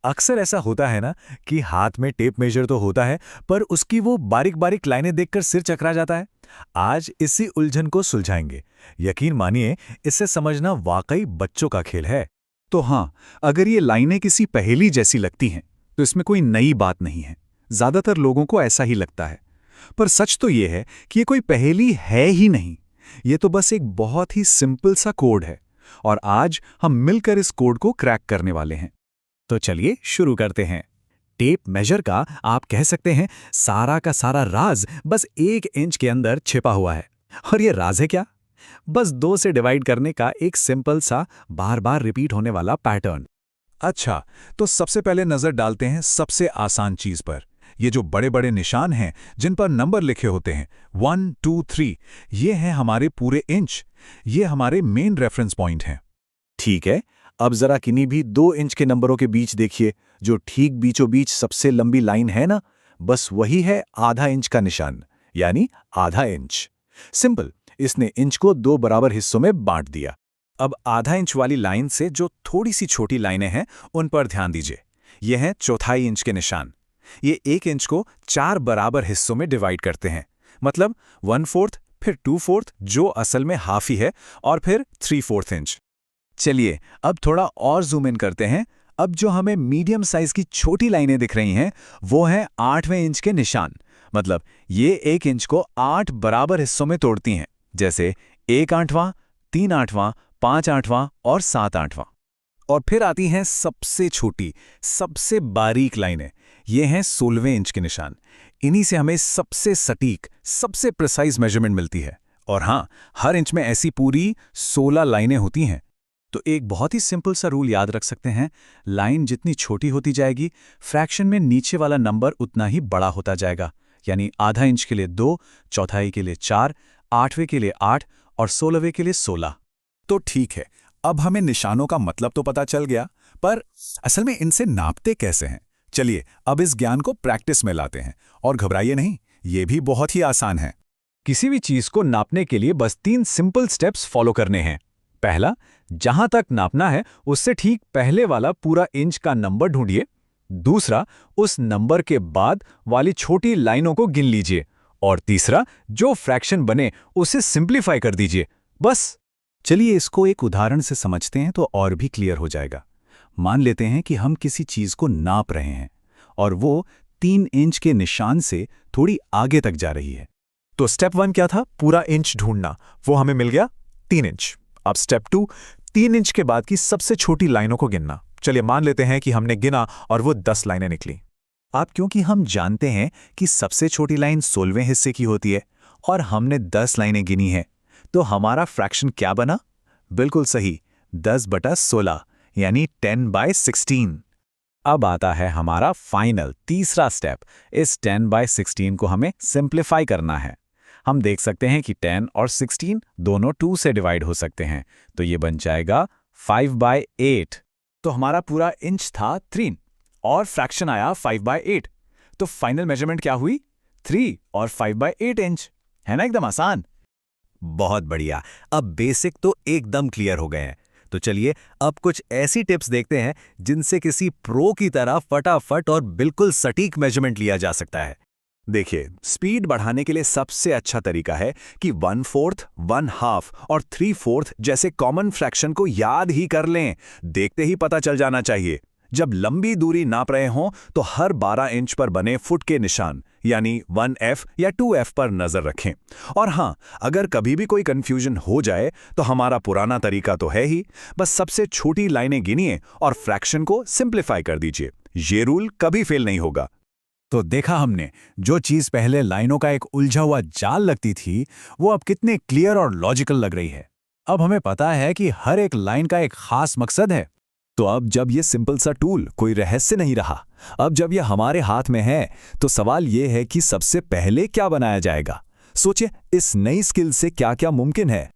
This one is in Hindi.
अक्सर ऐसा होता है ना कि हाथ में टेप मेजर तो होता है, पर उसकी वो बारीक बारीक लाइनें देखकर सिर चकरा जाता है। आज इसी उलझन को सुलझाएंगे। यकीन मानिए, इसे समझना वाकई बच्चों का खेल है। तो हाँ, अगर ये लाइनें किसी पहेली जैसी लगती हैं, तो इसमें कोई नई बात नहीं है। ज्यादातर लोगों को ऐसा ही लगता है। पर सच तो ये है कि ये कोई पहेली है ही नहीं। ये तो बस एक बहुत ही सिंपल सा कोड है। और आज हम मिलकर इस कोड को क्रैक करने वाले हैं। तो चलिए शुरू करते हैं। टेप मेजर का आप कह सकते हैं सारा का सारा राज बस 1 इंच के अंदर छिपा हुआ है। और ये राज है क्या? बस 2 से डिवाइड करने का एक सिंपल सा बार बार रिपीट होने वाला पैटर्न। अच्छा, तो सबसे पहले नजर डालते हैं सबसे आसान चीज पर। ये जो बड़े बड़े निशान हैं जिन पर नंबर लिखे होते हैं 1, 2, 3, ये हैं हमारे पूरे इंच। ये हमारे मेन रेफरेंस पॉइंट हैं। ठीक है, अब जरा किन्हीं भी 2 इंच के नंबरों के बीच देखिए। जो ठीक बीचों बीच सबसे लंबी लाइन है ना, बस वही है आधा इंच का निशान, यानी आधा इंच। सिंपल, इसने इंच को 2 बराबर हिस्सों में बांट दिया। अब आधा इंच वाली लाइन से जो थोड़ी सी छोटी लाइनें हैं, उन पर ध्यान दीजिए। ये हैं चौथाई इंच के निशान। ये 1 इंच को 4 बराबर हिस्सों में डिवाइड करते हैं। मतलब 1/4, फिर 2/4 जो असल में हाफ ही है, और फिर 3/4 इंच। चलिए अब थोड़ा और जूम इन करते हैं। अब जो हमें मीडियम साइज की छोटी लाइनें दिख रही हैं, वो हैं 8वें इंच के निशान। मतलब ये 1 इंच को 8 बराबर हिस्सों में तोड़ती हैं, जैसे 1/8, 3/8, 5/8 और 7/8। और फिर आती हैं सबसे छोटी, सबसे बारीक लाइनें। ये हैं 16वें इंच के निशान। इन्हीं से हमें सबसे सटीक, सबसे प्रिसाइज मेजरमेंट मिलती है। और हाँ, हर इंच में ऐसी पूरी 16 लाइनें होती हैं। तो एक बहुत ही सिंपल सा रूल याद रख सकते हैं। लाइन जितनी छोटी होती जाएगी, फ्रैक्शन में नीचे वाला नंबर उतना ही बड़ा होता जाएगा। यानी आधा इंच के लिए 2, चौथाई के लिए 4, 8वें के लिए 8 और 16वें के लिए 16। तो ठीक है, अब हमें निशानों का मतलब तो पता चल गया, पर असल में इनसे नापते कैसे हैं? चलिए अब इस ज्ञान को प्रैक्टिस में लाते हैं। और घबराइए नहीं, ये भी बहुत ही आसान है। किसी भी चीज को नापने के लिए बस 3 सिंपल स्टेप्स फॉलो करने हैं। पहला, जहां तक नापना है उससे ठीक पहले वाला पूरा इंच का नंबर ढूंढिए। दूसरा, उस नंबर के बाद वाली छोटी लाइनों को गिन लीजिए। और तीसरा, जो फ्रैक्शन बने उसे सिंप्लीफाई कर दीजिए। बस। चलिए इसको एक उदाहरण से समझते हैं तो और भी क्लियर हो जाएगा। मान लेते हैं कि हम किसी चीज को नाप रहे हैं और वो 3 इंच के निशान से थोड़ी आगे तक जा रही है। तो स्टेप 1 क्या था? पूरा इंच ढूंढना। वो हमें मिल गया 3 इंच। अब स्टेप 2, 3 इंच के बाद की सबसे छोटी लाइनों को गिनना। चलिए मान लेते हैं कि हमने गिना और वो 10 लाइनें निकली। अब क्योंकि हम जानते हैं कि सबसे छोटी लाइन 16वें हिस्से की होती है और हमने 10 लाइनें गिनी हैं, तो हमारा फ्रैक्शन क्या बना? बिल्कुल सही, 10/16, यानी 10/16। अब आता है हमारा फाइनल तीसरा स्टेप। इस 10/16 को हमें सिंप्लीफाई करना है। हम देख सकते हैं कि 10 और 16 दोनों 2 से डिवाइड हो सकते हैं, तो ये बन जाएगा 5/8। तो हमारा पूरा इंच था 3 और फ्रैक्शन आया 5/8। तो फाइनल मेजरमेंट क्या हुई? 3 और 5/8 इंच। है ना एकदम आसान। बहुत बढ़िया, अब बेसिक तो एकदम क्लियर हो गए हैं। तो चलिए अब कुछ ऐसी टिप्स देखते हैं जिनसे किसी प्रो की तरह फटाफट और बिल्कुल सटीक मेजरमेंट लिया जा सकता है। देखिए, स्पीड बढ़ाने के लिए सबसे अच्छा तरीका है कि 1/4, 1/2 और 3/4 जैसे कॉमन फ्रैक्शन को याद ही कर लें। देखते ही पता चल जाना चाहिए। जब लंबी दूरी नाप रहे हों तो हर 12 इंच पर बने फुट के निशान यानी 1F या 2F पर नजर रखें। और हाँ, अगर कभी भी कोई कंफ्यूजन हो जाए तो हमारा पुराना तरीका तो है ही, बस सबसे छोटी लाइनें गिनिए और फ्रैक्शन को सिंप्लीफाई कर दीजिए। ये रूल कभी फेल नहीं होगा। तो देखा हमने, जो चीज पहले लाइनों का एक उलझा हुआ जाल लगती थी, वो अब कितने क्लियर और लॉजिकल लग रही है। अब हमें पता है कि हर एक लाइन का एक खास मकसद है। तो अब जब ये सिंपल सा टूल कोई रहस्य नहीं रहा, अब जब ये हमारे हाथ में है, तो सवाल ये है कि सबसे पहले क्या बनाया जाएगा। सोचिए, इस नई स्किल से क्या क्या मुमकिन है।